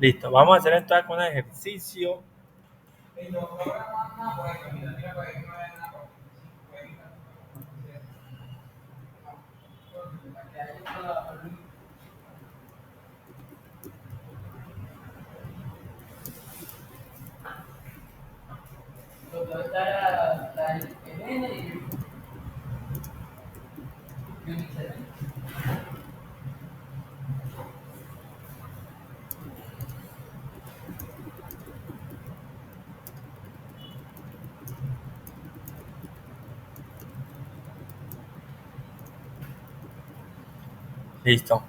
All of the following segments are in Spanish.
Listo, vamos a hacer entonces un ejercicio. Listo.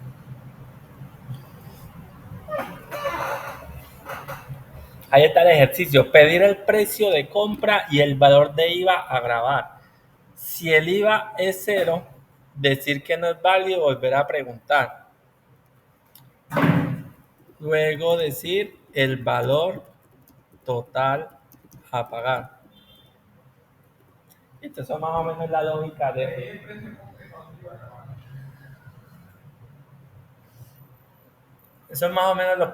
Ahí está el ejercicio. Pedir el precio de compra y el valor de IVA a grabar. Si el IVA es cero, decir que no es válido, volver a preguntar. Luego decir el valor total a pagar. Esto es más o menos la lógica de... Eso es más o menos lo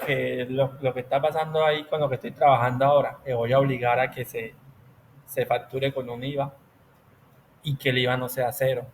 que está pasando ahí con lo que estoy trabajando ahora. Que voy a obligar a que se facture con un IVA y que el IVA no sea cero.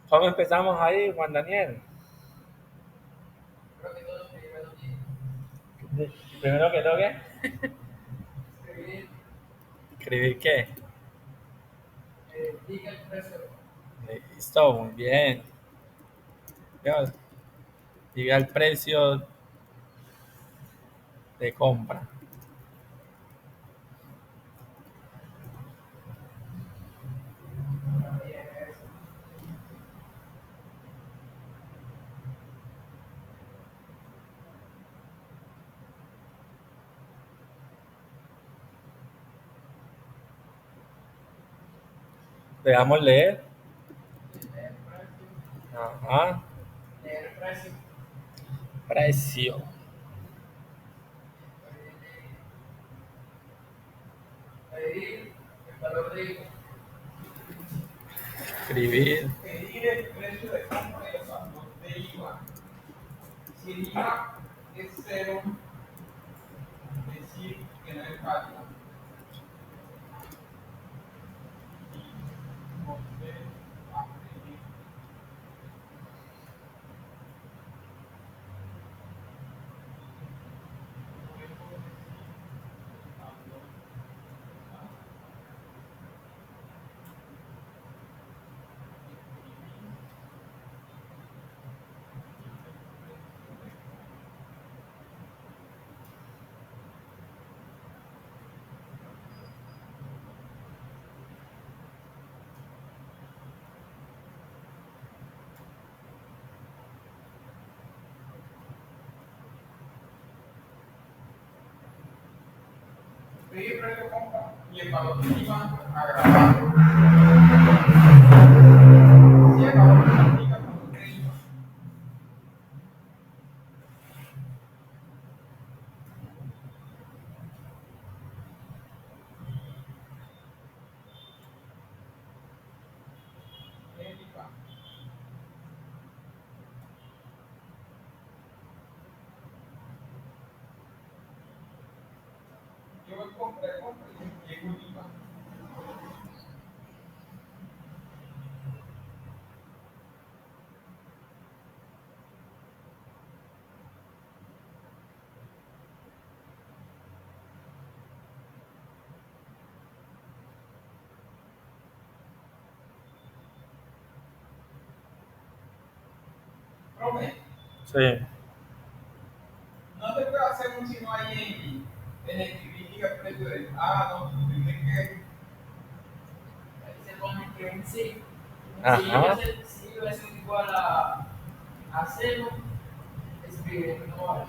¿Cómo empezamos ahí, Juan Daniel? Primero que todo, ¿qué? ¿Escribir qué? Listo, muy bien. Diga el precio de compra. Le damos leer. Ajá. Precio. Escribir. Sí. Se pone que un sí. Ajá. Si iba a ser igual a cero, escribir no vale.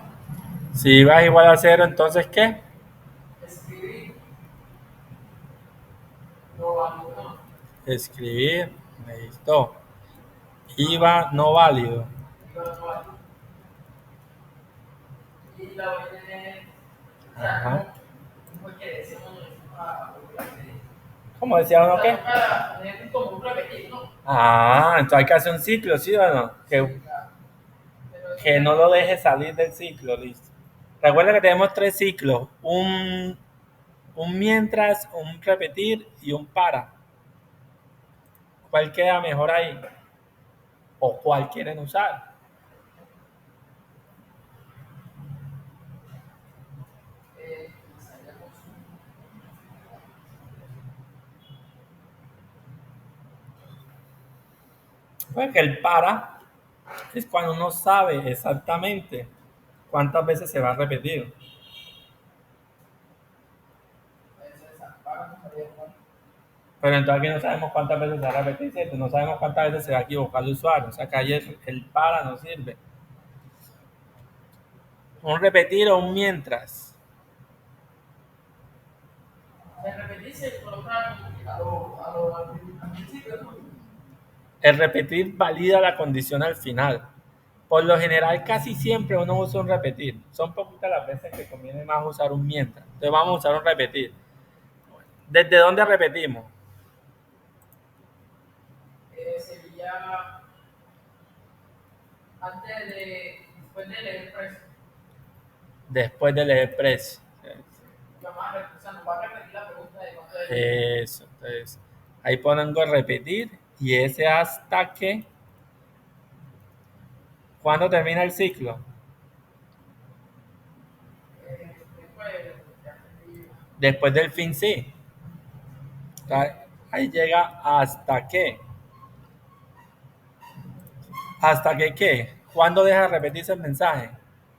Si IVA es igual a cero, entonces ¿qué? Escribir no vale, no. Escribir, listo. IVA no válido. Iba no vale. Y la voy a tener, o sea, Ajá. como que decimos a ¿Cómo decía o uno sea, qué? toca tener como un repetir, ¿no? Ah, entonces hay que hacer un ciclo, ¿sí o no? Sí, claro. Pero eso Que ya no lo deje salir del ciclo, listo. Recuerda que tenemos tres ciclos, un mientras, un repetir y un para. ¿Cuál queda mejor ahí? ¿O cuál quieren usar? ensayamos. Pues que el para es cuando uno sabe exactamente cuántas veces se va a repetir. Pero entonces aquí no sabemos cuántas veces se va a repetir, ¿cierto? No sabemos cuántas veces se va a equivocar el usuario. O sea que ahí el para no sirve. Un repetir o un mientras. De repetir se coloca al principio, ¿no? El repetir valida la condición al final. Por lo general, casi siempre uno usa un repetir. Son poquitas las veces que conviene más usar un mientras. Entonces vamos a usar un repetir. ¿Desde dónde repetimos? Sería antes de, después de leer el precio. Después del express. Vamos a, o sea, nos va a repetir la pregunta de cuánto es. Eso. Entonces, ahí pongo repetir y ese hasta que. ¿Cuándo termina el ciclo? Después, Después del fin sí. Ahí llega hasta que. ¿Hasta que qué? ¿Cuándo deja de repetirse el mensaje?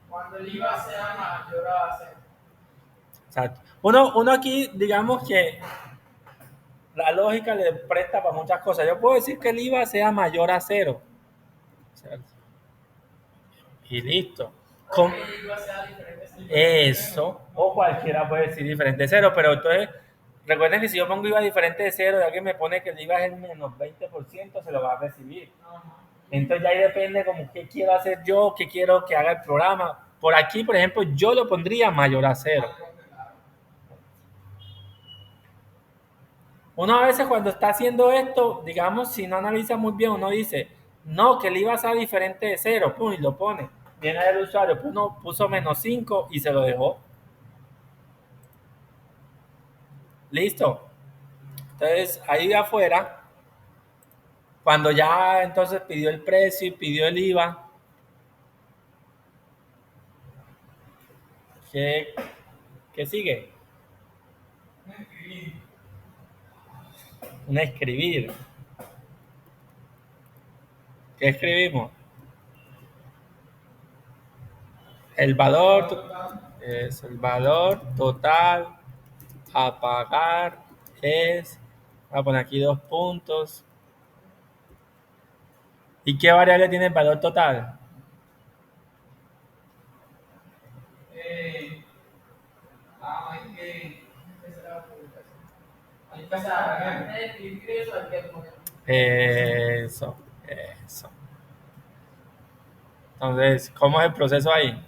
cuando el IVA sea mayor a cero. Exacto. Uno aquí, digamos que la lógica le presta para muchas cosas. Yo puedo decir que el IVA sea mayor a cero. ¿Cierto? Y listo. O que el IVA sea diferente a cero. Eso, o cualquiera puede decir diferente de cero, pero entonces, recuerden que si yo pongo IVA diferente de cero, ya que me pone que el IVA es el menos 20%, se lo va a recibir. Entonces ya ahí depende como qué quiero hacer yo, qué quiero que haga el programa. Por aquí, por ejemplo, yo lo pondría mayor a cero. Uno a veces cuando está haciendo esto, digamos, si no analiza muy bien, uno dice, no, que el IVA sea diferente de cero, pum, y lo pone. Viene el usuario, uno puso menos 5 y se lo dejó. Listo. Entonces, ahí de afuera, cuando ya entonces pidió el precio y pidió el IVA, ¿qué, qué sigue? Un escribir. ¿Qué escribimos? El valor es el valor total a pagar es, voy a poner aquí dos puntos. ¿Y qué variable tiene el valor total? Eso, eso. Entonces, ¿cómo es el proceso ahí?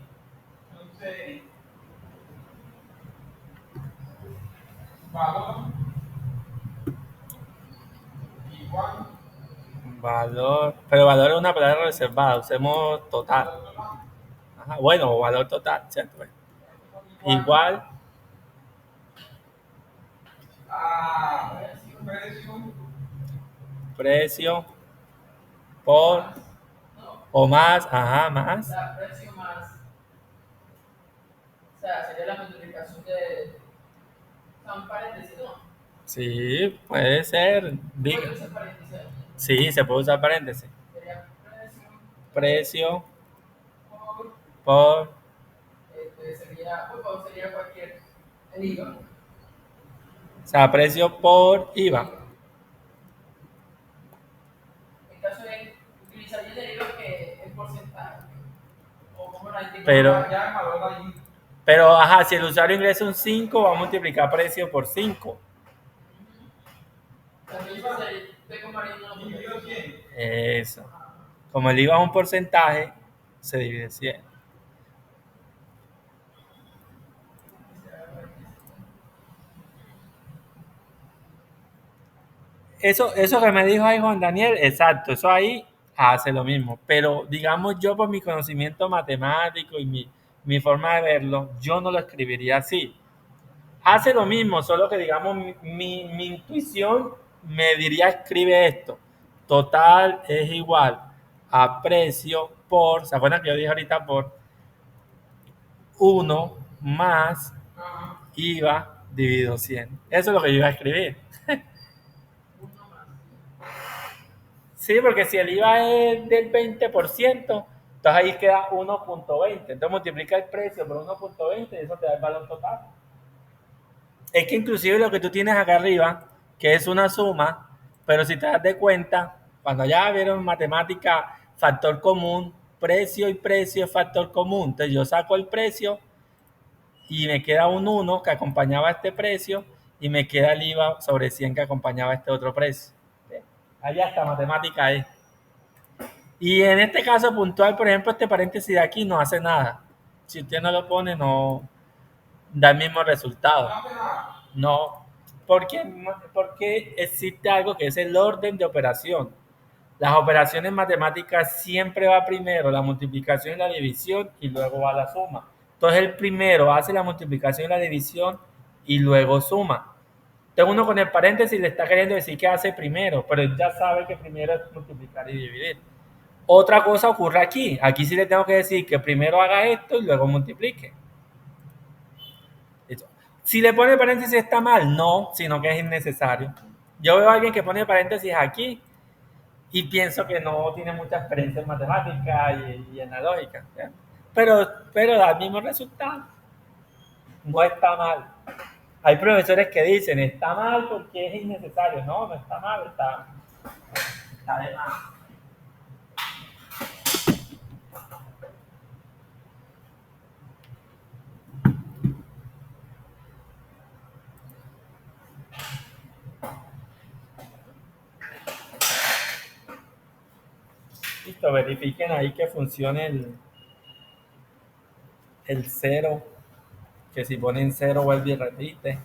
Valor, pero valor es una palabra reservada, usemos total. Ajá, bueno, valor total, ¿cierto? Bueno, igual precio por o más, ajá, O más. sea, precio más. O sea, sería la multiplicación de. O sea, un paréntesis, ¿no? Sí, puede ser. Puede ser paréntesis. Sí, se puede usar paréntesis. Sería precio Precio por. por Sería, pues, sería cualquier. El IVA. O sea, precio por IVA. En caso de utilizar el IVA que el porcentaje. O como la gente Pero, ya el valor ahí. pero, ajá, si el usuario ingresa un 5, va a multiplicar precio por 5. Eso. Como el IVA es un porcentaje, se divide 100. Eso que me dijo ahí Juan Daniel, exacto, eso ahí hace lo mismo. Pero digamos yo por mi conocimiento matemático y mi forma de verlo, yo no lo escribiría así. Hace lo mismo, solo que digamos mi intuición me diría escribe esto. Total es igual a precio por, ¿se acuerdan que yo dije ahorita por 1 más IVA dividido 100? Eso es lo que yo iba a escribir. Sí, porque si el IVA es del 20%, entonces ahí queda 1.20. Entonces multiplica el precio por 1.20 y eso te da el valor total. Es que inclusive lo que tú tienes acá arriba, que es una suma, pero si te das de cuenta, cuando ya vieron matemática, factor común, precio y precio es factor común. Entonces yo saco el precio y me queda un 1 que acompañaba este precio y me queda el IVA sobre 100 que acompañaba este otro precio. Allá está, matemática es. Y en este caso puntual, por ejemplo, este paréntesis de aquí no hace nada. Si usted no lo pone, no da el mismo resultado. No, porque existe algo que es el orden de operación. Las operaciones matemáticas siempre va primero la multiplicación y la división y luego va la suma. Entonces el primero hace la multiplicación y la división y luego suma. Entonces uno con el paréntesis le está queriendo decir que hace primero, pero él ya sabe que primero es multiplicar y dividir. Otra cosa ocurre aquí. Aquí sí le tengo que decir que primero haga esto y luego multiplique. Listo. Si le pone paréntesis está mal, no, sino que es innecesario. Yo veo a alguien que pone paréntesis aquí y pienso que no tiene mucha experiencia en matemática y en la lógica. ¿Ya? Pero da el mismo resultado. No está mal. Hay profesores que dicen, está mal porque es innecesario. No, no está mal, está de más. Listo, verifiquen ahí que funcione el cero, que si ponen cero vuelve y repite.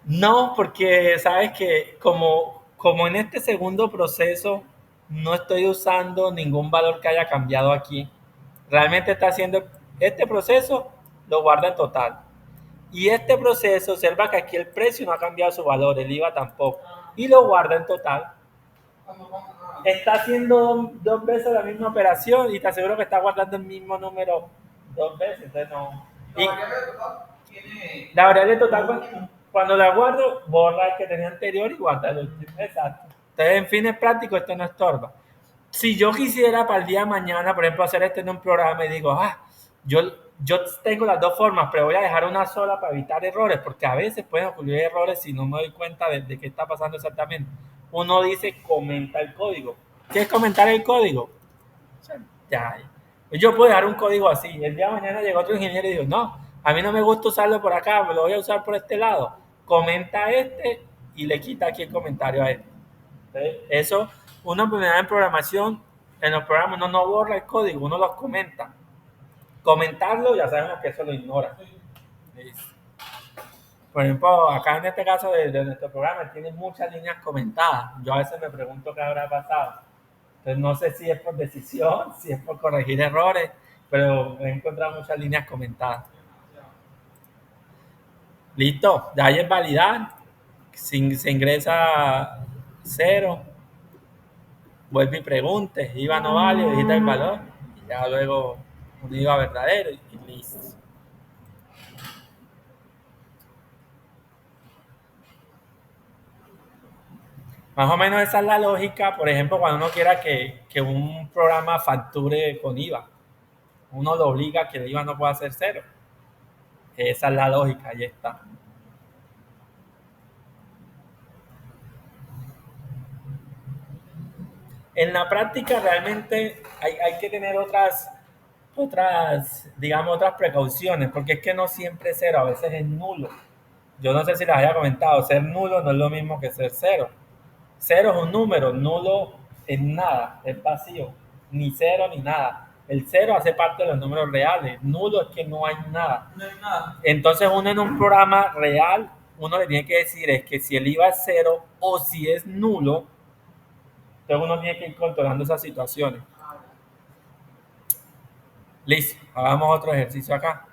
No, porque sabes que como en este segundo proceso no estoy usando ningún valor que haya cambiado aquí, realmente está haciendo este proceso, lo guarda en total. Y este proceso, observa que aquí el precio no ha cambiado su valor, el IVA tampoco, y lo guarda en total. Está haciendo dos veces la misma operación y te aseguro que está guardando el mismo número dos veces, entonces no. Y la variable total, cuando la guardo, borra el que tenía anterior y guarda el último. Exacto. Entonces, en fines prácticos, esto no estorba. Si yo quisiera para el día de mañana, por ejemplo, hacer esto en un programa y digo, yo, yo tengo las dos formas, pero voy a dejar una sola para evitar errores, porque a veces pueden ocurrir errores si no me doy cuenta de qué está pasando exactamente. Uno dice, comenta el código. ¿Qué es comentar el código? Ya. Yo puedo dejar un código así. El día de mañana llegó otro ingeniero y dijo, no, a mí no me gusta usarlo por acá, me lo voy a usar por este lado. Comenta este y le quita aquí el comentario a este. Entonces, eso, uno en programación, en los programas uno no borra el código, uno los comenta. Comentarlo, ya sabemos que eso lo ignora. Por ejemplo, acá en este caso de nuestro programa tiene muchas líneas comentadas. Yo a veces me pregunto qué habrá pasado. Entonces no sé si es por decisión, si es por corregir errores, pero he encontrado muchas líneas comentadas. Listo, de ahí es validar, se ingresa cero, vuelve y pregunte, IVA no vale, digita el valor, y ya luego un IVA verdadero y listo. Más o menos esa es la lógica, por ejemplo, cuando uno quiera que un programa facture con IVA. Uno lo obliga a que el IVA no pueda ser cero. Esa es la lógica, ahí está. En la práctica realmente hay que tener digamos, otras precauciones, porque es que no siempre es cero, a veces es nulo. Yo no sé si les había comentado, ser nulo no es lo mismo que ser cero. Cero es un número, nulo es nada, es vacío, ni cero ni nada. El cero hace parte de los números reales, nulo es que no hay nada. No hay nada. Entonces uno en un programa real, uno le tiene que decir es que si el IVA es cero o si es nulo, entonces uno tiene que ir controlando esas situaciones. Listo, hagamos otro ejercicio acá.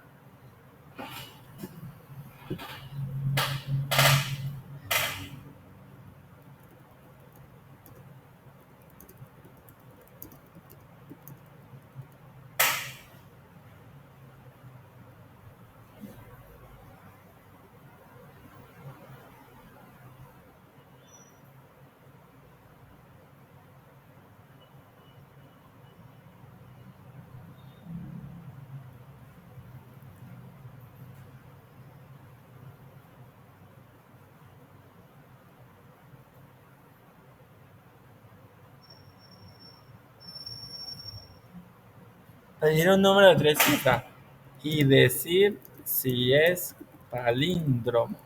Pedir un número de 3 cifras y decir si es palíndromo.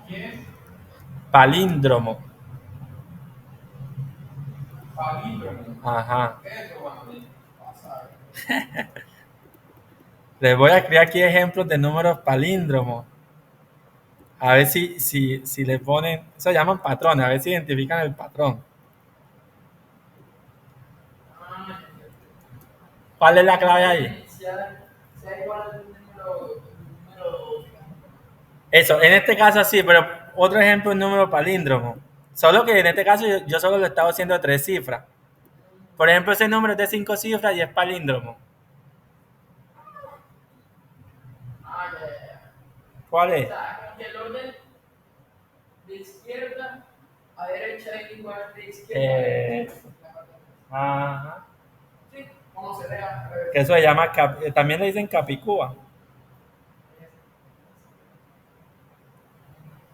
¿Qué es? Palíndromo. Palíndromo. Ajá. ¿Qué es eso, Juan? Pasa. Les voy a escribir aquí ejemplos de números palíndromos. A ver si le ponen, eso llaman patrones, a ver si identifican el patrón. Ah, ¿Cuál es la clave ahí? sea igual al número. Eso, en este caso sí, pero otro ejemplo es número palíndromo. Solo que en este caso yo solo lo estaba haciendo de 3 cifras. Por ejemplo, ese número es de 5 cifras y es palíndromo. Ah, ya, ya, ya. ¿Cuál O es? sea, que el orden de izquierda a derecha es igual de izquierda a derecha. Ajá. Sí, como se vea. Que eso se llama, también le dicen capicúa.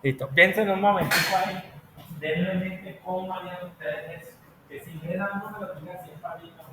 Listo. Piensen un momentico ahí. Denle en mente cómo harían ustedes eso. Que si le dan uno, lo digan si es palíndromo.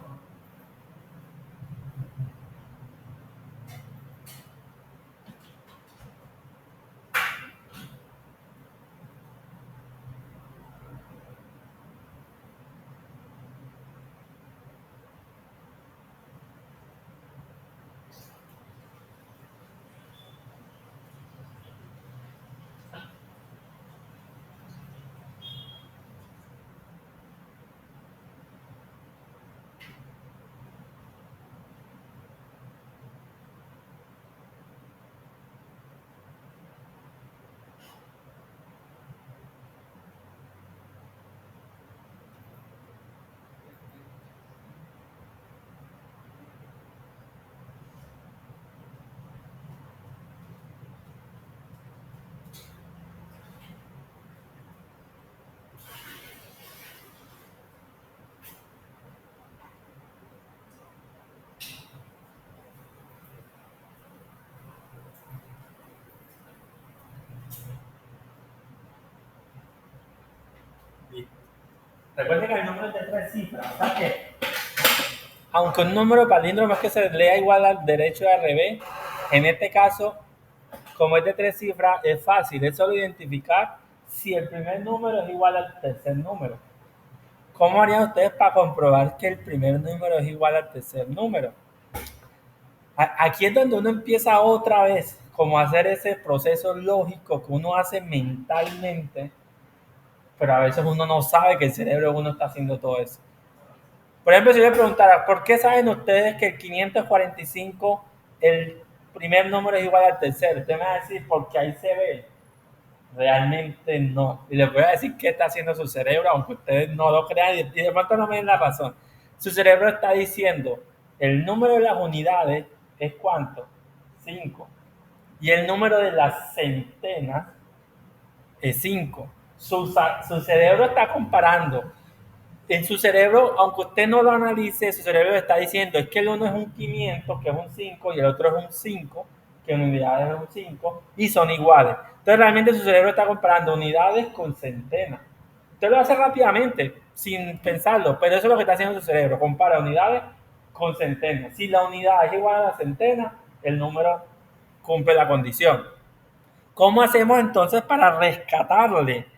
Listo. Recuerden que el número es de 3 cifras. O sea que, aunque un número palíndromo es que se lea igual al derecho y al revés, en este caso, como es de 3 cifras, es fácil. Es solo identificar si el primer número es igual al tercer número. ¿Cómo harían ustedes para comprobar que el primer número es igual al tercer número? Aquí es donde uno empieza otra vez, como a hacer ese proceso lógico que uno hace mentalmente, pero a veces uno no sabe que el cerebro de uno está haciendo todo eso. Por ejemplo, si yo le preguntara, ¿por qué saben ustedes que el 545, el primer número es igual al tercero? Usted me va a decir, porque ahí se ve. Realmente no. Y les voy a decir qué está haciendo su cerebro, aunque ustedes no lo crean y de pronto no me den la razón. Su cerebro está diciendo, el número de las unidades es ¿cuánto? 5. Y el número de las centenas es 5. Su cerebro está comparando En su cerebro, aunque usted no lo analice, su cerebro le está diciendo es que el uno es un 500, que es un 5, y el otro es un 5, que en unidades es un 5, y son iguales. Entonces realmente su cerebro está comparando unidades con centenas. Usted lo hace rápidamente, sin pensarlo, pero eso es lo que está haciendo su cerebro, compara unidades con centenas. Si la unidad es igual a la centena, el número cumple la condición. ¿Cómo hacemos entonces para rescatarle?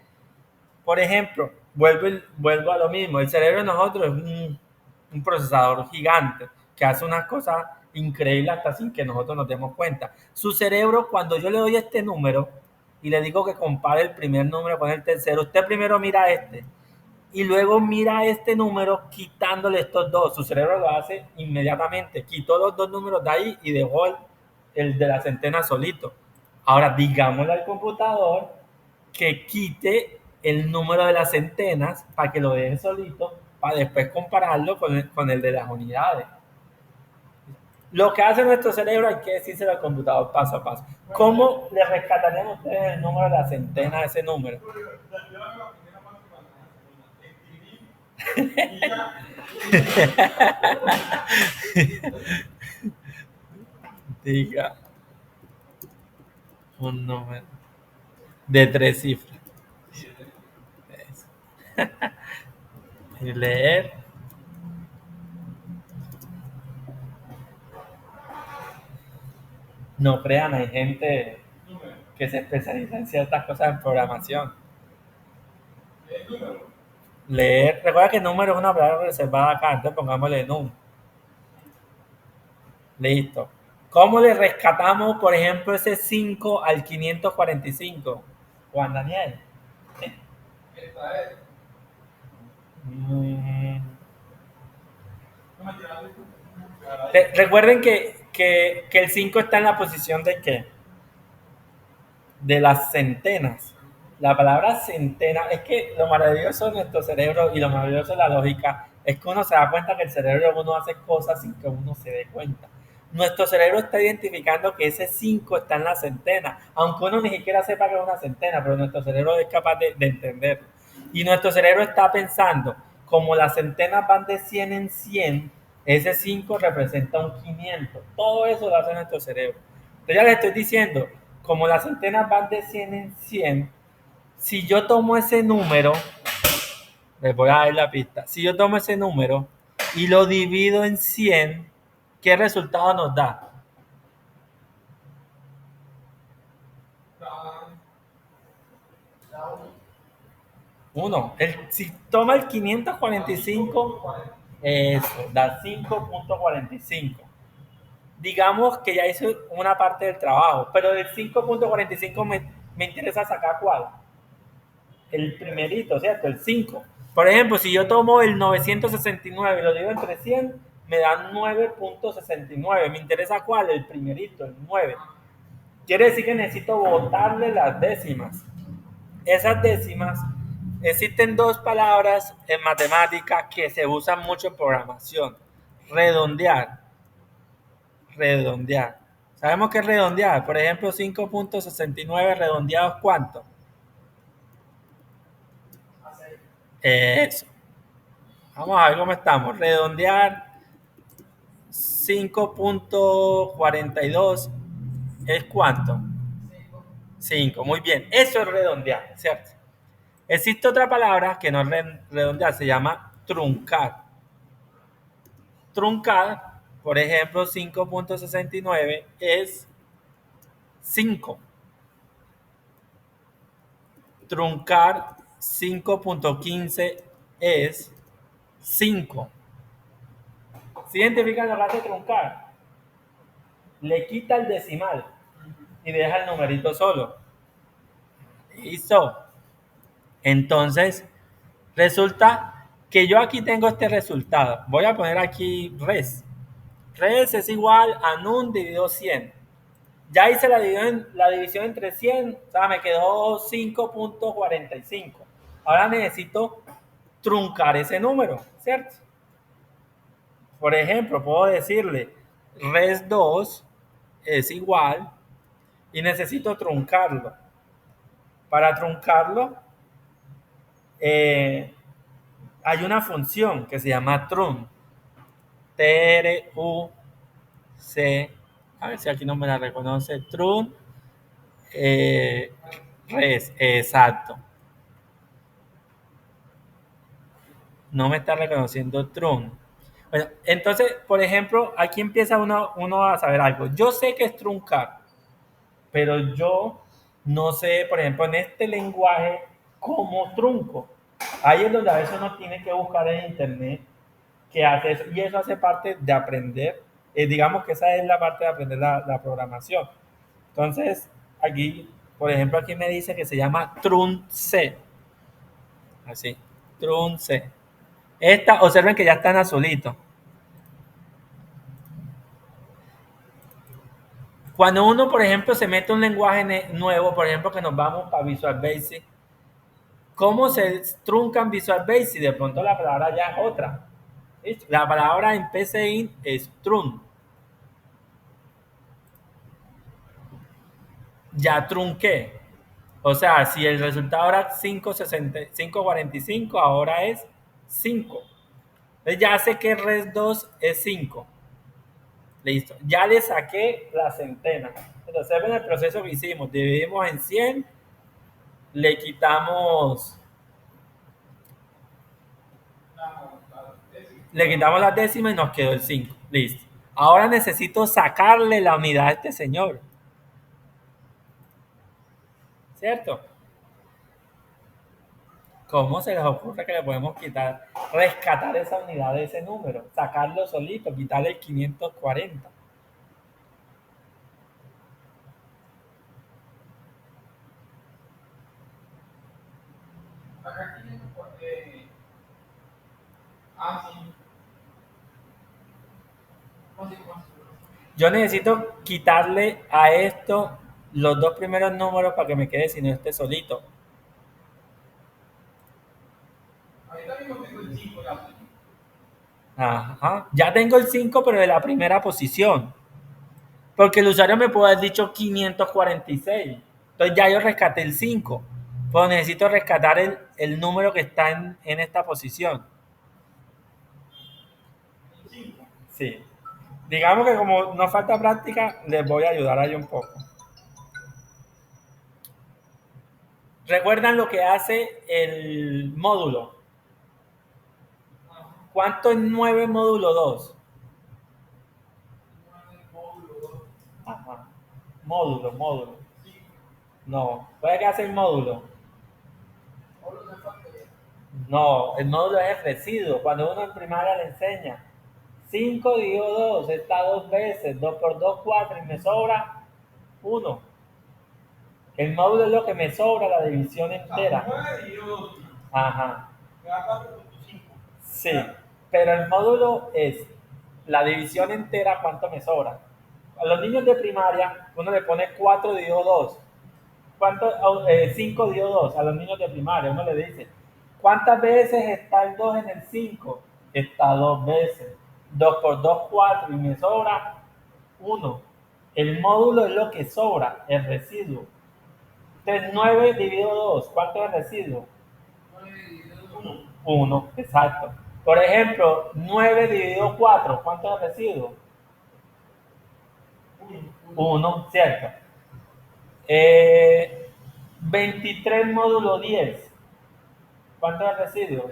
Por ejemplo, vuelvo a lo mismo. El cerebro de nosotros es un procesador gigante que hace unas cosas increíbles hasta sin que nosotros nos demos cuenta. Su cerebro, cuando yo le doy este número y le digo que compare el primer número con el tercero, usted primero mira este y luego mira este número quitándole estos dos. Su cerebro lo hace inmediatamente. Quitó los dos números de ahí y dejó el de la centena solito. Ahora, digámosle al computador que quite el número de las centenas para que lo deje solito, para después compararlo con el de las unidades. Lo que hace nuestro cerebro hay que decírselo al computador paso a paso. ¿Cómo le rescatarían ustedes el número de la centena de ese número? Diga un número de 3 cifras. Y leer. No crean, hay gente que se especializa en ciertas cosas en programación. Leer, recuerda que número es una palabra reservada acá, entonces pongámosle num. Listo. ¿Cómo le rescatamos, por ejemplo, ese 5 al 545? Juan Daniel. Mm. Recuerden que el 5 está en la posición de ¿qué? De las centenas. La palabra centena, es que lo maravilloso de nuestro cerebro y lo maravilloso de la lógica es que uno se da cuenta que el cerebro de uno hace cosas sin que uno se dé cuenta. Nuestro cerebro está identificando que ese 5 está en la centena, aunque uno ni siquiera sepa que es una centena, pero nuestro cerebro es capaz de entenderlo. Y nuestro cerebro está pensando, como las centenas van de 100 en 100, ese 5 representa un 500. Todo eso lo hace nuestro cerebro. Entonces ya les estoy diciendo, como las centenas van de 100 en 100, si yo tomo ese número, les voy a dar la pista, si yo tomo ese número y lo divido en 100, ¿qué resultado nos da? Uno. Si toma el 545, eso, da 5.45. Digamos que ya hice una parte del trabajo, pero del 5.45 me interesa sacar cuál. El primerito, ¿cierto? El 5. Por ejemplo, si yo tomo el 969 y lo divido entre 100, me da 9.69. Me interesa cuál, el primerito, el 9. Quiere decir que necesito botarle las décimas. Esas décimas, existen dos palabras en matemática que se usan mucho en programación. Redondear. Redondear. Sabemos que es redondear. Por ejemplo, 5.69 redondeados, ¿cuánto? Eso. Vamos a ver cómo estamos. Redondear 5.42 es ¿cuánto? 5. Muy bien. Eso es redondear, ¿cierto? Existe otra palabra que no es redondear, se llama truncar. Truncar, por ejemplo, 5.69 es 5. Truncar 5.15 es 5. ¿Se identifican lo que hace truncar? Le quita el decimal y deja el numerito solo. Listo. Entonces, resulta que yo aquí tengo este resultado. Voy a poner aquí res. Res es igual a num dividido 100. Ya hice la división entre 100, o sea, me quedó 5.45. Ahora necesito truncar ese número, ¿cierto? Por ejemplo, puedo decirle res 2 es igual y necesito truncarlo. Para truncarlo, hay una función que se llama trun. T-R-U-C. A ver si aquí no me la reconoce. Trun. Res, exacto. No me está reconociendo trun. Bueno, entonces, por ejemplo, aquí empieza uno a saber algo. Yo sé que es truncar, pero yo no sé, por ejemplo, en este lenguaje, cómo trunco. Ahí es donde a veces uno tiene que buscar en internet qué hace eso. Y eso hace parte de aprender. Digamos que esa es la parte de aprender la programación. Entonces, aquí, por ejemplo, aquí me dice que se llama trunc. Así, trunc. Esta, observen que ya está en azulito. Cuando uno, por ejemplo, se mete un lenguaje nuevo, por ejemplo, que nos vamos a Visual Basic, ¿cómo se trunca en Visual Basic? De pronto la palabra ya es otra. ¿Listo? La palabra en PCInt es trun. Ya trunqué. O sea, si el resultado era 545, ahora es 5. Entonces ya sé que res 2 es 5. Listo. Ya le saqué la centena. Entonces, ven el proceso que hicimos. Dividimos en 100, le quitamos las décimas y nos quedó el 5. Listo. Ahora necesito sacarle la unidad a este señor. ¿Cierto? ¿Cómo se les ocurre que le podemos quitar, rescatar esa unidad de ese número? Sacarlo solito, quitarle el 540. Acá tienen sí. ¿Cómo así? Yo necesito quitarle a esto los dos primeros números para que me quede si no esté solito. Ahorita mismo tengo el 5 ya. Ajá. Ya tengo el 5, pero de la primera posición. Porque el usuario me puede haber dicho 546. Entonces ya yo rescaté el 5. Pero necesito rescatar el número que está en esta posición. El 5. Sí. Digamos que como no falta práctica, les voy a ayudar ahí un poco. ¿Recuerdan lo que hace el módulo? ¿Cuánto es 9 módulo 2? 9 módulo 2. Ajá. Módulo. 5. No. ¿Puede que hace el módulo? Módulo no es factorial. No, el módulo es el residuo. Cuando uno en primaria le enseña 5 dividido 2 está dos veces, 2 por 2, 4 y me sobra 1. El módulo es lo que me sobra, la división entera. 9 dividido 2. Ajá. Me da 4.5. Sí, pero el módulo es la división entera, ¿cuánto me sobra? A los niños de primaria, uno le pone 4 dividido 2. ¿Cuánto? 5 dividido 2 a los niños de primaria. Uno le dice, ¿cuántas veces está el 2 en el 5? Está dos veces. 2 por 2, 4 y me sobra 1. El módulo es lo que sobra, el residuo. Entonces, 9 dividido 2, ¿cuánto es el residuo? 9 dividido 1. 1, exacto. Por ejemplo, 9 dividido 4, ¿cuánto es el residuo? 1, ¿cierto? 23 módulo 10, ¿cuánto es el residuo?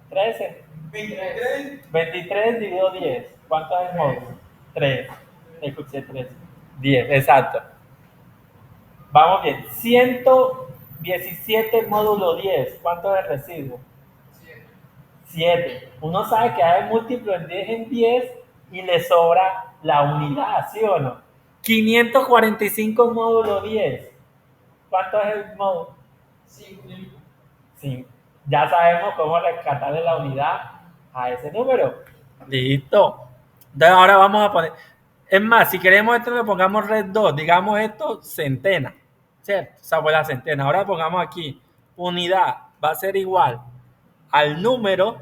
13. 23. 23 dividido 10, ¿cuánto es el módulo? 3. Escuché 3. 10, exacto. Vamos bien. 117 módulo 10, ¿cuánto es el residuo? 7. 7. Uno sabe que hay múltiplo en 10 en 10 y le sobra la unidad, ¿sí o no? 545 módulo 10. ¿Cuánto es el módulo? 5. 5. Ya sabemos cómo rescatarle la unidad a ese número. Listo. Entonces ahora vamos a poner. Es más, si queremos esto, le pongamos red 2. Digamos esto, centena. ¿Cierto? Esa fue la centena. Ahora pongamos aquí unidad. Va a ser igual al número.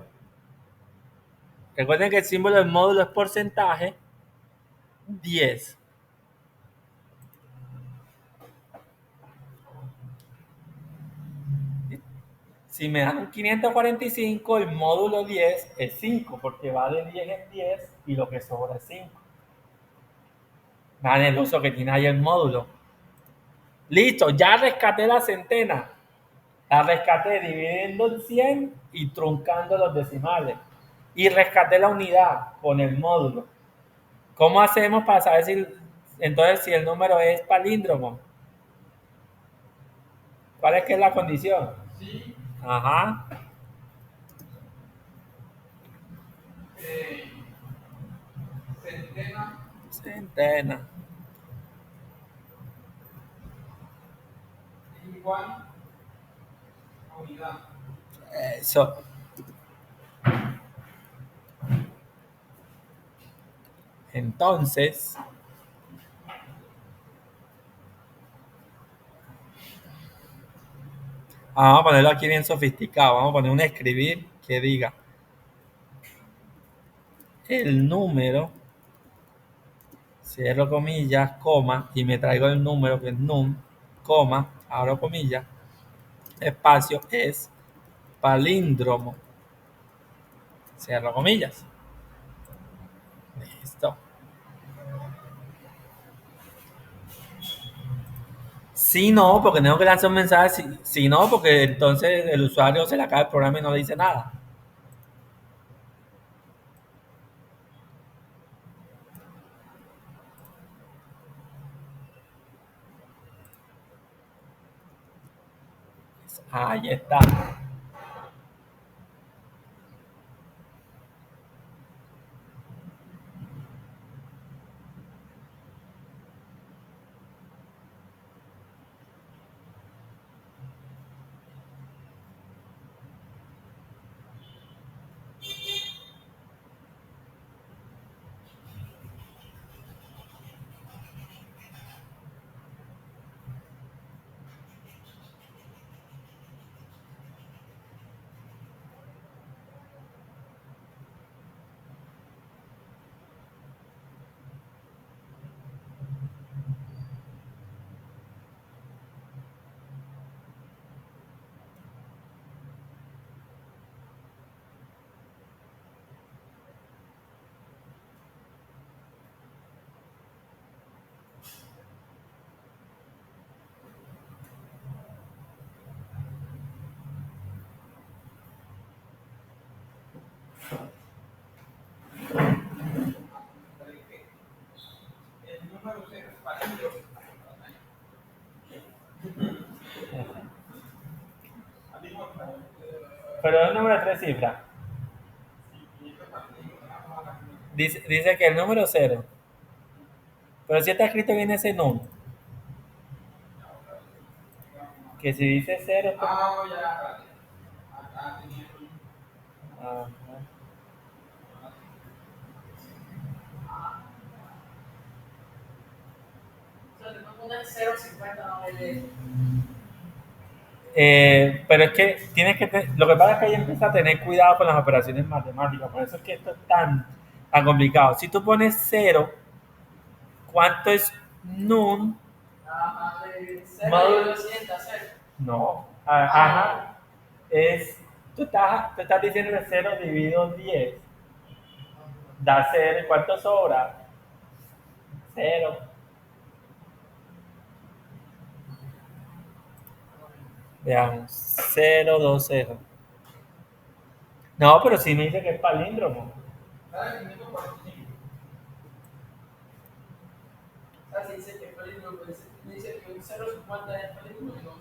Recuerden que el símbolo del módulo es porcentaje. 10. Si me dan un 545, el módulo 10 es 5, porque va de 10 en 10 y lo que sobra es 5. Vean el uso que tiene ahí el módulo. Listo, ya rescaté la centena. La rescaté dividiendo en 100 y truncando los decimales. Y rescaté la unidad con el módulo. ¿Cómo hacemos para saber si el número es palíndromo? ¿Cuál es que es la condición? Sí. Ajá. Centena Centena. es igual a unidad. Eso. Entonces, vamos a ponerlo aquí bien sofisticado. Vamos a poner un escribir que diga el número, cierro comillas, coma, y me traigo el número que es num, coma, abro comillas, espacio, es palíndromo, cierro comillas. Listo. Si no, porque tengo que lanzar un mensaje, si no, porque entonces el usuario se le acaba el programa y no le dice nada. Ahí está. El número 0 es palíndromo. Pero es un número de 3 cifras. Dice que el número 0. Pero si está escrito bien ese num. Que si dice 0. Ah, ya. Acá tenía. Ajá. O sea, te voy a poner 0,50 no de. Pero es que lo que pasa es que ahí empieza a tener cuidado con las operaciones matemáticas, por eso es que esto es tan complicado. Si tú pones 0, ¿cuánto es num? Ajá, de 0 Módulo. de 200, 0. No, ajá, tú estás diciendo que 0 dividido 10 da 0, ¿y cuánto sobra? 0. Veamos, 0, 2, 0. No, pero sí me dice que es palíndromo. ¿Sabes? 545. O sea, si dice que es palíndromo, dice que un 0,50 es palíndromo, no,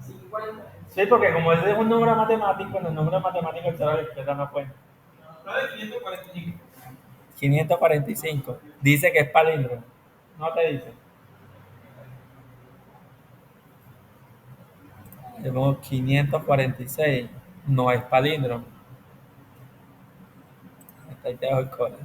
540. Sí, porque como ese es un número matemático, en los números matemáticos el 0 a la izquierda no cuenta. No, de 545. 545. Dice que es palíndromo. No te dice. Tenemos 546. No es palíndromo. Hasta ahí te dejo el código.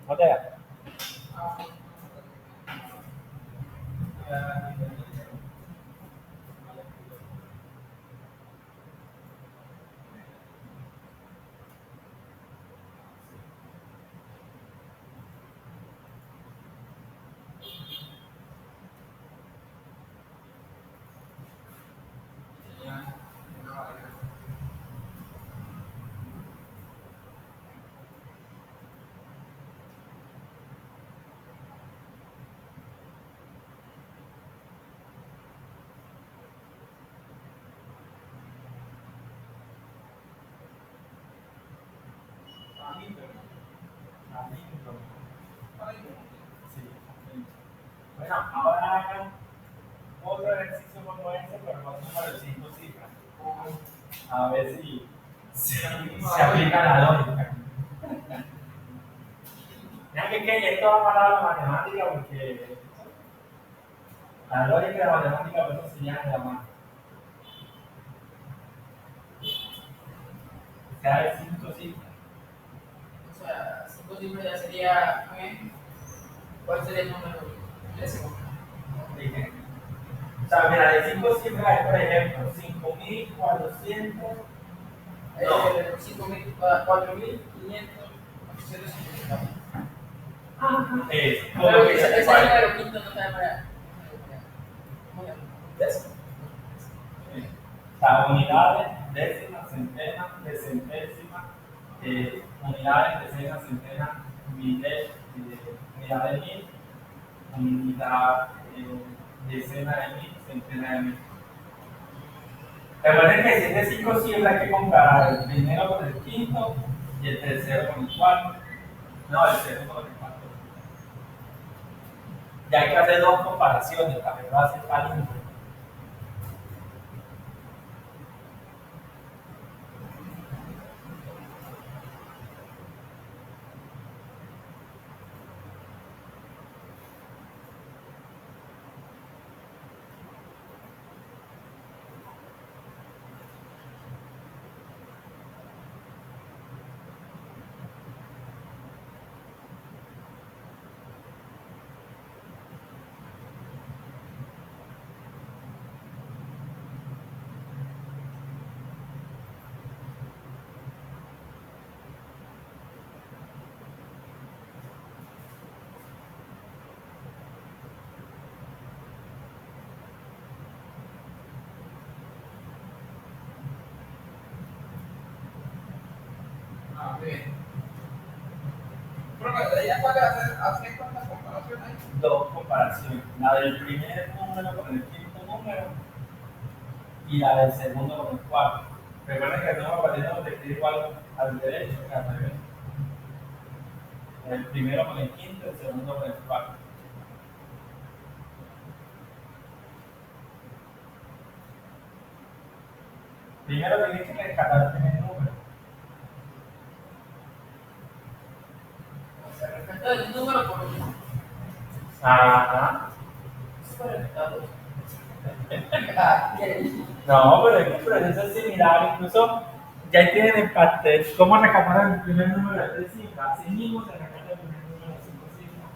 No te da. Sí. Bueno, ahora hagan otro ejercicio como ese, pero con un número de 5 cifras. A ver si se aplica la lógica. Ya que esto va a parar la matemática porque la lógica de la matemática por eso se llama la mano. O sea, de 5 cifras. O sea, 5 cifras ya sería. ¿Cuál sería el número décimo? Dije. O sea, mira, de 5 cifras es, por ejemplo, 5400. No. 4.500. Todo lo que Ese se número quinto no está de manera. Décimo. O sea, unidades, décimas, centenas, decentésimas, unidades, decenas, centenas, miles, unidad de mil, unidad, decena de mil, centena de mil. Recuerden que si es de 5 cifras hay que comparar el primero con el quinto y el tercero con el cuarto. No, el segundo con el cuarto. Ya hay que hacer dos comparaciones para que no hacer palíndromo. Bien. Pero ella puede hacer cuántas comparaciones. Dos comparaciones, la del primer número con el quinto número y la del segundo con el cuarto. Recuerden que el número partido te escribe igual al derecho que al revés. El primero con el quinto, el segundo con el cuarto. Primero tienes que rescatar el primer número. Se respeta el número por uno. Ajá. Super respetado. No, pero eso es similar, incluso ya tienen empate. ¿Cómo rescatar el primer número de 3 cifras? Así mismo se rescata el primer número de 5 cifras.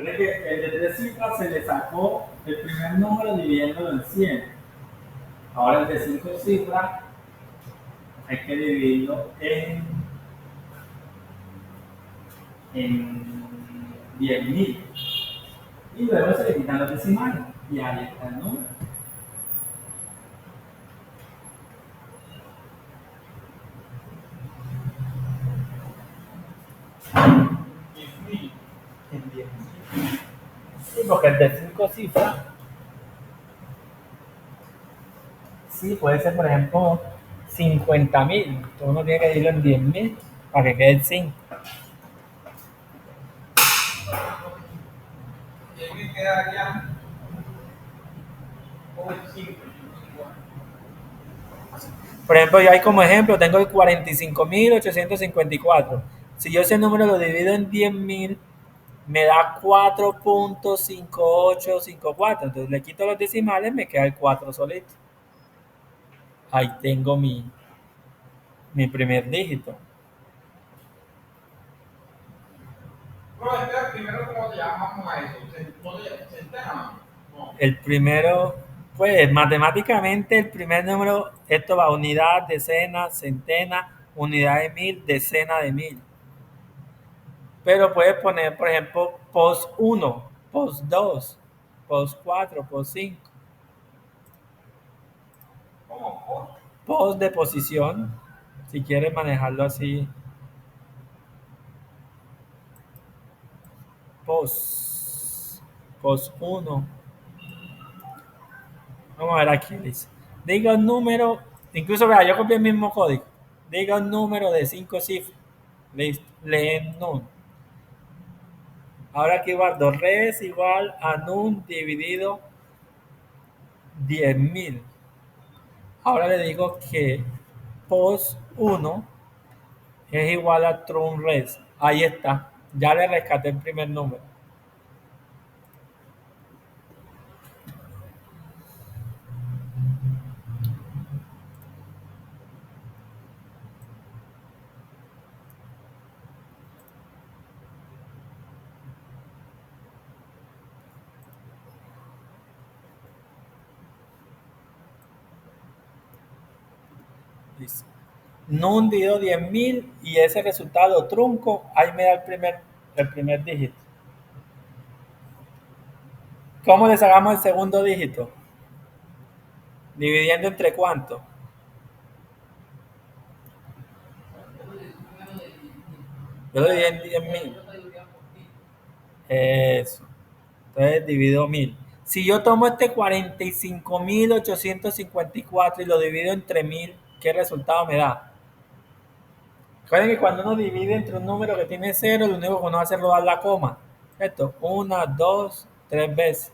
Recuerden que el de 3 cifras se le sacó el primer número dividiéndolo en 100. Ahora el de 5 cifras hay que dividirlo en 10.000. Y luego se le quitan los decimales. Y ahí está el número. En 10.000. Sí, porque el de 5 cifras, sí, puede ser, por ejemplo, 50.000. Uno tiene que dividirlo en 10.000 para que quede el 5. Y me quedaría como el 5. Por ejemplo, yo ahí como ejemplo tengo el 45.854. Si yo ese número lo divido en 10.000, me da 4.5854. Entonces le quito los decimales, me queda el 4 solito. Ahí tengo mi primer dígito. Bueno, este primero, ¿cómo te llamamos a eso? ¿Centena? No. El primero, pues matemáticamente el primer número, esto va unidad, decena, centena, unidad de mil, decena de mil. Pero puedes poner, por ejemplo, post 1, post 2, post 4, post 5. ¿Cómo? Post de posición, si quieres manejarlo así. Post 1. Vamos a ver aquí, dice. Diga un número, incluso vea, yo copié el mismo código. Diga un número de 5 cifras. Listo, leen nun. Ahora aquí guardo res igual a nun dividido 10.000. Ahora le digo que post 1 es igual a trun res. Ahí está. Ya le rescaté el primer número. Dice. Nun dividido 10.000 y ese resultado trunco, ahí me da el primer dígito. ¿Cómo le sacamos el segundo dígito? Dividiendo entre cuánto. Yo lo dividí en 10.000. Eso. Entonces divido 1000. Si yo tomo este 45.854 y lo divido entre 1000, ¿qué resultado me da? Recuerden que cuando uno divide entre un número que tiene 0, lo único que uno hace es rodar la coma. Esto, 1, 2, 3 veces.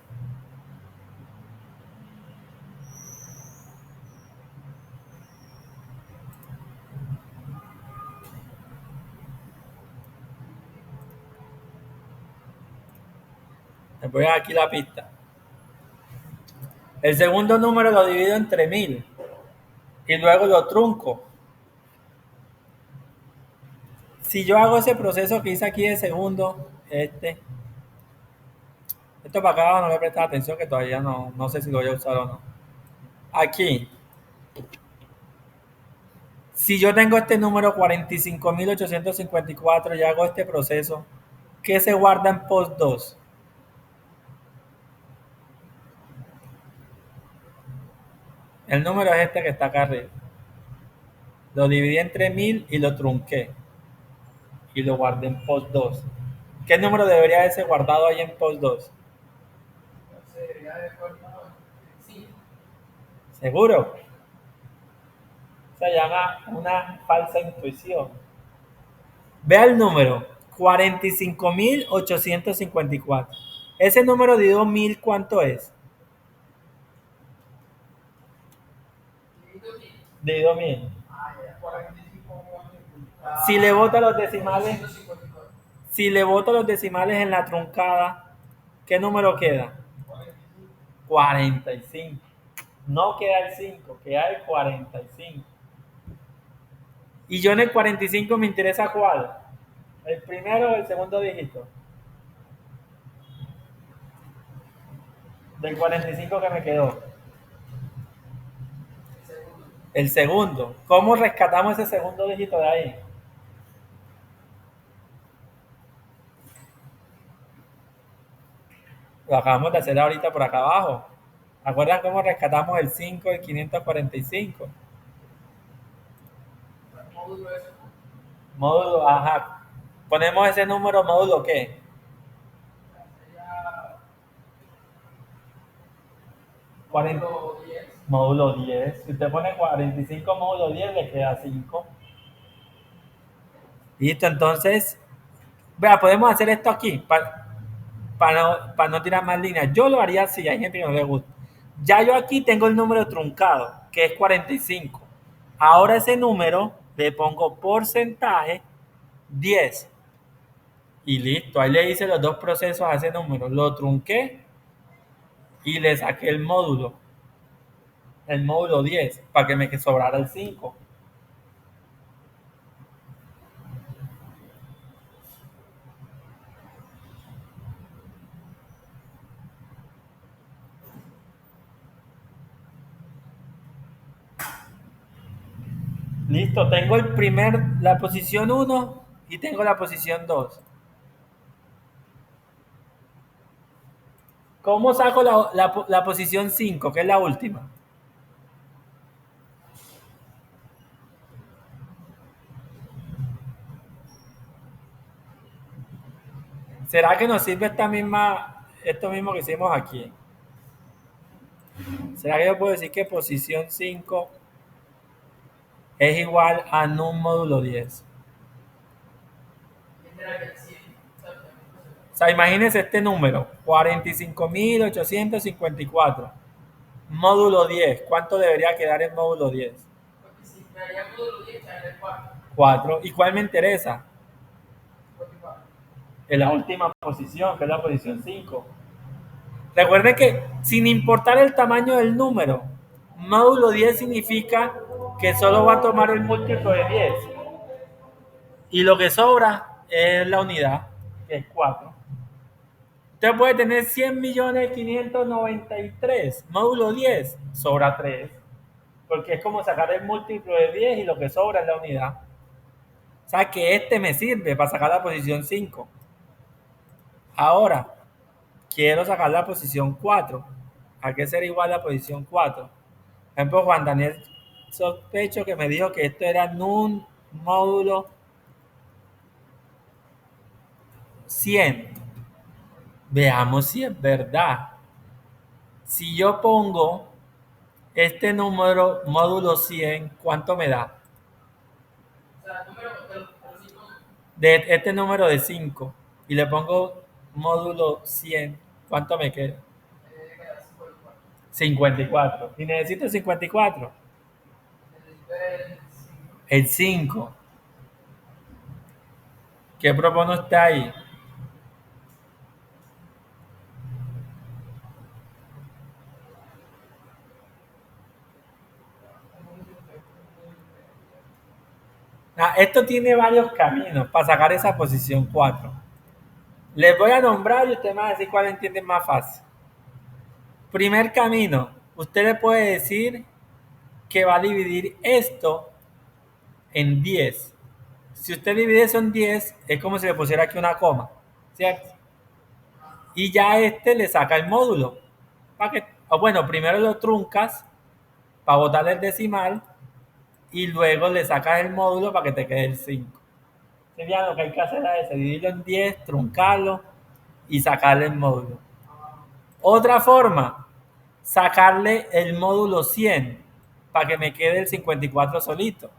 Les voy a dar aquí la pista. El segundo número lo divido entre 1000 y luego lo trunco. Si yo hago ese proceso que hice aquí de segundo, esto para acá no le presta atención que todavía no sé si lo voy a usar o no. Aquí, si yo tengo este número 45.854 y hago este proceso, ¿qué se guarda en post 2? El número es este que está acá arriba. Lo dividí entre 1000 y lo trunqué. Y lo guardé en post 2. ¿Qué número debería haberse guardado ahí en post 2? Sí. ¿Seguro? Se llama una falsa intuición. Vea el número 45.854. Ese número dividido 1000, ¿cuánto es? Dividido 1000. Si le boto los decimales, si le boto los decimales en la truncada, ¿qué número queda? 45. No queda el 5, queda el 45. Y yo en el 45 me interesa cuál. ¿El primero o el segundo dígito? Del 45 que me quedó. Segundo. El segundo. ¿Cómo rescatamos ese segundo dígito de ahí? Lo acabamos de hacer ahorita por acá abajo. ¿Acuerdan cómo rescatamos el 5 del 545? Módulo eso, ¿no? Módulo, ajá. Ponemos ese número módulo ¿qué? Sería 40, módulo 10. módulo 10. Si usted pone 45 módulo 10, le queda 5. Listo, entonces, vea, podemos hacer esto aquí para no tirar más líneas. Yo lo haría así, hay gente que no le gusta. Ya yo aquí tengo el número truncado, que es 45. Ahora ese número le pongo porcentaje 10. Y listo, ahí le hice los dos procesos a ese número. Lo trunqué y le saqué el módulo 10, para que me sobrara el 5. Listo, tengo la posición 1 y tengo la posición 2. ¿Cómo saco la posición 5, que es la última? ¿Será que nos sirve esto mismo que hicimos aquí? ¿Será que yo puedo decir que posición 5 es igual a un módulo 10? Literal que el 100. O sea, imagínense este número, 45.854. Módulo 10. ¿Cuánto debería quedar en módulo 10? Porque si me haría módulo 10, estaría el 4. 4. ¿Y cuál me interesa? 44. En la última posición, que es la posición 5. Recuerden que sin importar el tamaño del número, módulo 10 significa que solo va a tomar el múltiplo de 10. Y lo que sobra es la unidad, que es 4. Usted puede tener 100.593.000. Módulo 10, sobra 3. Porque es como sacar el múltiplo de 10 y lo que sobra es la unidad. O sea que este me sirve para sacar la posición 5. Ahora, quiero sacar la posición 4. ¿A qué será igual la posición 4? Por ejemplo, Juan Daniel sospecho que me dijo que esto era un módulo 100. Veamos si es verdad. Si yo pongo este número módulo 100, ¿cuánto me da? O sea, número de los 5 De este número de 5 y le pongo módulo 100, ¿cuánto me queda? debe quedar 54. 54. Y necesito 54. Necesito el 5. El 5. ¿Qué propone usted ahí? Esto tiene varios caminos para sacar esa posición 4. Les voy a nombrar y usted me va a decir cuál entiende más fácil. Primer camino, usted le puede decir que va a dividir esto en 10. Si usted divide eso en 10, es como si le pusiera aquí una coma, ¿cierto? Y ya le saca el módulo. O bueno, primero lo truncas para botarle el decimal y luego le sacas el módulo para que te quede el 5. Sería lo que hay que hacer es dividirlo en 10, truncarlo y sacarle el módulo. Otra forma, sacarle el módulo 100 para que me quede el 54 solito.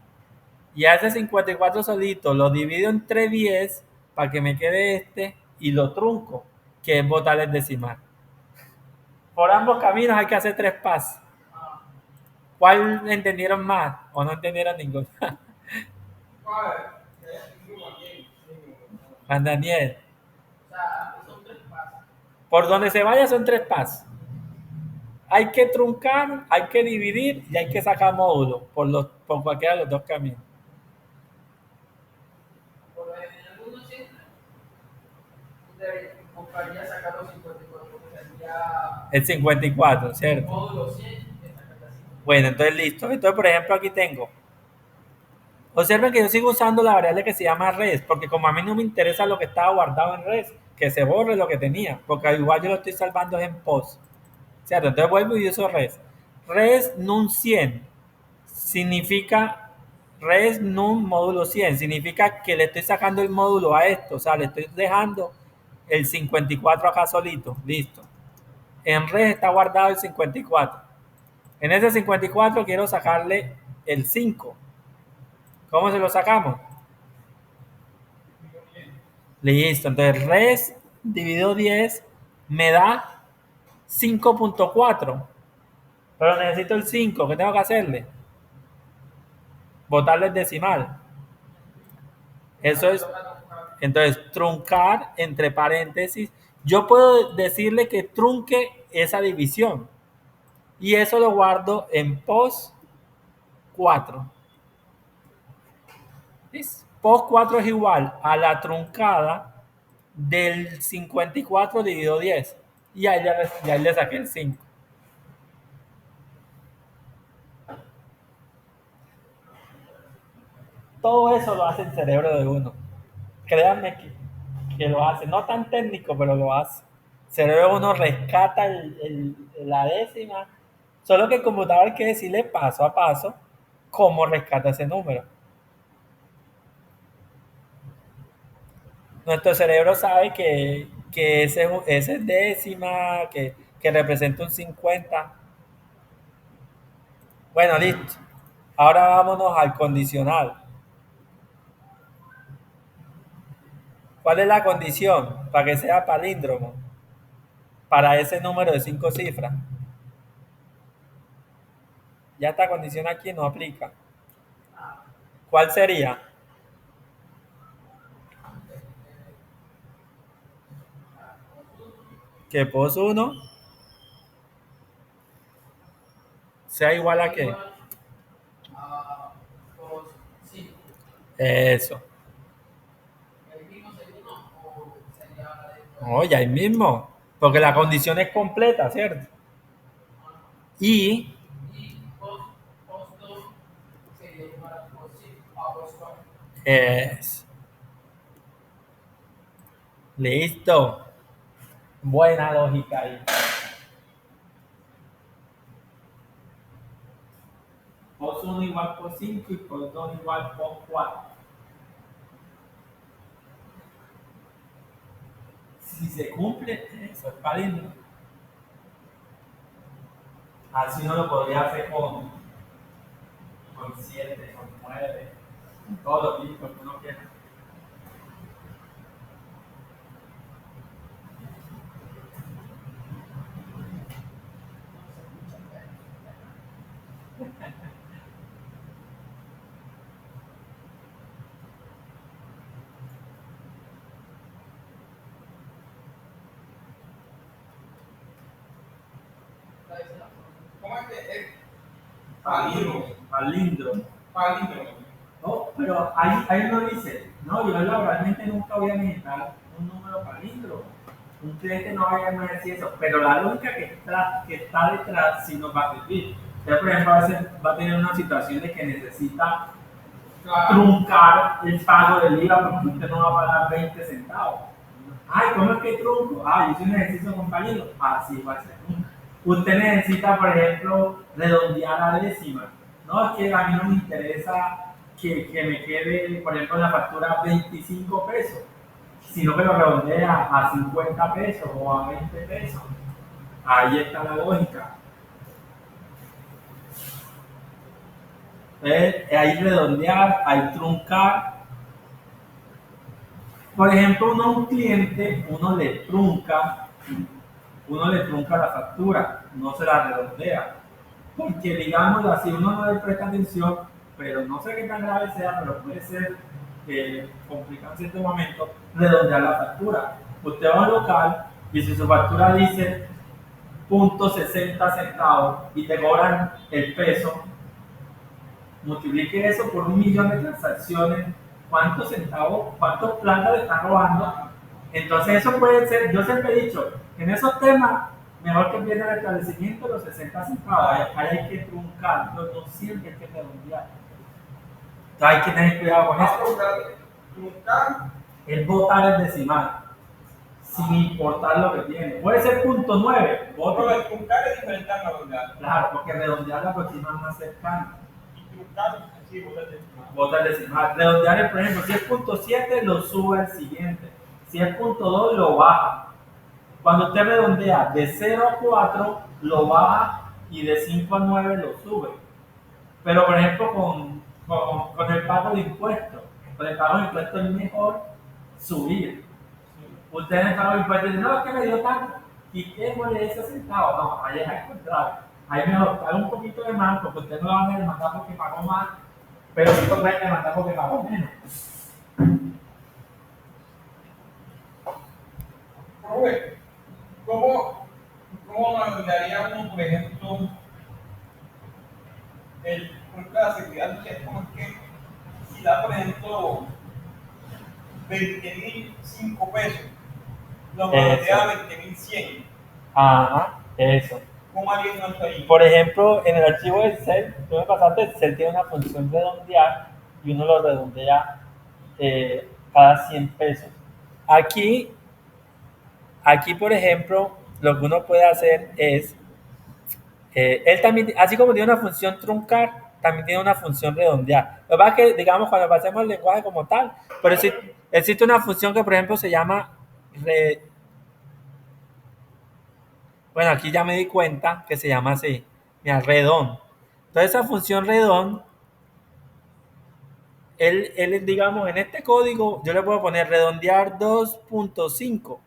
Y a ese 54 solito lo divido entre 10 para que me quede y lo trunco, que es botar el decimal. Por ambos caminos hay que hacer 3 pasos. ¿Cuál entendieron más o no entendieron ninguno? Juan Daniel. O sea, son 3 pasos. Por donde se vaya son 3 pasos. Hay que truncar, hay que dividir y hay que sacar módulos por cualquiera de los dos caminos. Por lo general, uno siempre buscaría sacar los 54 porque sería El 54, ¿cierto? Módulo 100, te sacas la 5. Bueno, entonces listo. Entonces, por ejemplo, aquí tengo. Observen que yo sigo usando la variable que se llama res, porque como a mí no me interesa lo que estaba guardado en res, que se borre lo que tenía, porque igual yo lo estoy salvando en post. ¿Cierto? Entonces vuelvo y uso res. Res num 100 significa res num módulo 100, significa que le estoy sacando el módulo a esto, o sea, le estoy dejando el 54 acá solito, listo. En res está guardado el 54. En ese 54 quiero sacarle el 5. ¿Cómo se lo sacamos? Listo, entonces res dividido 10 me da 5.4. Pero necesito el 5. ¿Qué tengo que hacerle? Botarle el decimal. Eso es, entonces, truncar entre paréntesis. Yo puedo decirle que trunque esa división. Y eso lo guardo en post 4. Post 4 es igual a la truncada del 54 dividido 10. Y ahí le saqué el 5. Todo eso lo hace el cerebro de uno. Créanme que lo hace. No tan técnico, pero lo hace. El cerebro de uno rescata la décima. Solo que el computador hay que decirle paso a paso cómo rescata ese número. Nuestro cerebro sabe que ese es décima, que representa un 50. Bueno, listo. Ahora vámonos al condicional. ¿Cuál es la condición para que sea palíndromo? Para ese número de 5 cifras. Ya esta condición aquí no aplica. ¿Cuál sería? Que pos 1 sea igual a qué. A post 5. Eso. ¿El mismo sería 1 o sería después? No, ya ahí mismo. Porque la condición es completa, ¿cierto? Y Y post 2 sería igual a post 5 a post 4. es. Listo. Buena lógica ahí. Pos 1 igual por 5 y pos 2 igual por 4. Si se cumple, eso es palíndromo. Así no lo podría hacer con 7, con 9, con todos los dígitos que uno quiera. ¿Cómo es que es? Palíndromo. Palíndromo. Palíndromo. No, pero ahí uno dice, no, yo laboralmente nunca voy a necesitar un número palíndromo. Un cliente no vaya a decir eso, pero la lógica que está detrás sí nos va a servir. Entonces, por ejemplo, a veces va a tener una situación de que necesita truncar el pago del IVA porque usted no va a pagar 20 centavos. Ay, ¿cómo es que trunco? Ah, yo hice un ejercicio compañero. Así va a ser. Usted necesita, por ejemplo, redondear la décima. No, es que a mí no me interesa que me quede, por ejemplo, en la factura 25 pesos, sino que lo redondea a 50 pesos o a 20 pesos. Ahí está la lógica. Entonces, hay redondear, hay truncar. Por ejemplo, uno a un cliente, uno le trunca la factura, no se la redondea. Porque, digamos así, uno no le presta atención, pero no sé qué tan grave sea, pero puede ser complicado en cierto momento redondear la factura. Usted va a un local y si su factura dice .60 centavos y te cobran el peso, multiplique eso por 1.000.000 de transacciones, ¿cuántos centavos, cuántos plata le están robando? Entonces eso puede ser, yo siempre he dicho, en esos temas Mejor que pierda el establecimiento los 60 centavos. Ahí hay que truncar, no siempre hay que redondear. Hay que tener cuidado con eso. Truncar Es botar el decimal, sin importar lo que tiene. Puede ser punto 9. pero el truncar es diferente a redondear. Claro, porque redondear la próxima más cercana. Y truncar, sí, bota el decimal. Bota el decimal. Redondear, por ejemplo, si es punto 7, lo sube al siguiente. Si es punto 2, lo baja. Cuando usted redondea de 0 a 4, lo baja y de 5 a 9 lo sube. Pero, por ejemplo, con el pago de impuestos, con el pago de impuestos es mejor subir. Usted en el pago de impuestos dice, no, es que me dio tanto, quitémosle ese centavo. No, ahí es al contrario. Ahí mejor paga un poquito de más, porque usted no lo va a demandar porque pagó más, pero sí toca demandar porque pagó menos. Profe, ¿cómo redondearíamos, por ejemplo, por la seguridad social? ¿Cómo es que si da, por ejemplo, 20.005 pesos, lo redondea a 20.100? Ajá, eso. ¿Cómo haría un alto ahí? Por ejemplo, en el archivo de Excel, tú me pasaste, Excel tiene una función redondear y uno lo redondea cada 100 pesos. Aquí, por ejemplo, lo que uno puede hacer es, él también, así como tiene una función truncar, también tiene una función redondear. Lo que pasa es que, digamos, cuando pasemos el lenguaje como tal, pero existe una función que, por ejemplo, se llama bueno, aquí ya me di cuenta que se llama así, mira, redón. Entonces esa función redón, digamos, en este código yo le puedo poner redondear 2.5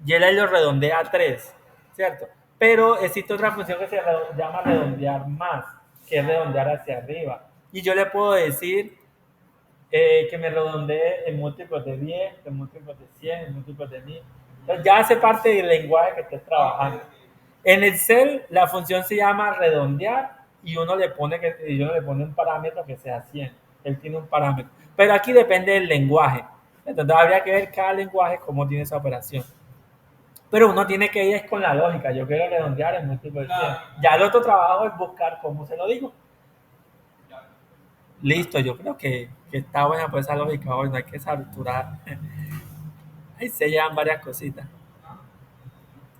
y él ahí lo redondea a 3, ¿cierto? Pero existe otra función que se llama redondear más, que es redondear hacia arriba. Y yo le puedo decir que me redondee en múltiplos de 10, en múltiplos de 100, en múltiplos de 1000. Entonces ya hace parte del lenguaje que estés trabajando. En Excel la función se llama redondear y uno le pone un parámetro que sea 100. Él tiene un parámetro. Pero aquí depende del lenguaje. Entonces habría que ver cada lenguaje cómo tiene esa operación. Pero uno tiene que ir con la lógica. Yo quiero redondear en múltiplo de 100. Ya el otro trabajo es buscar cómo se lo digo. Listo, yo creo que está buena por esa lógica hoy. No hay que saturar. Ahí se llevan varias cositas.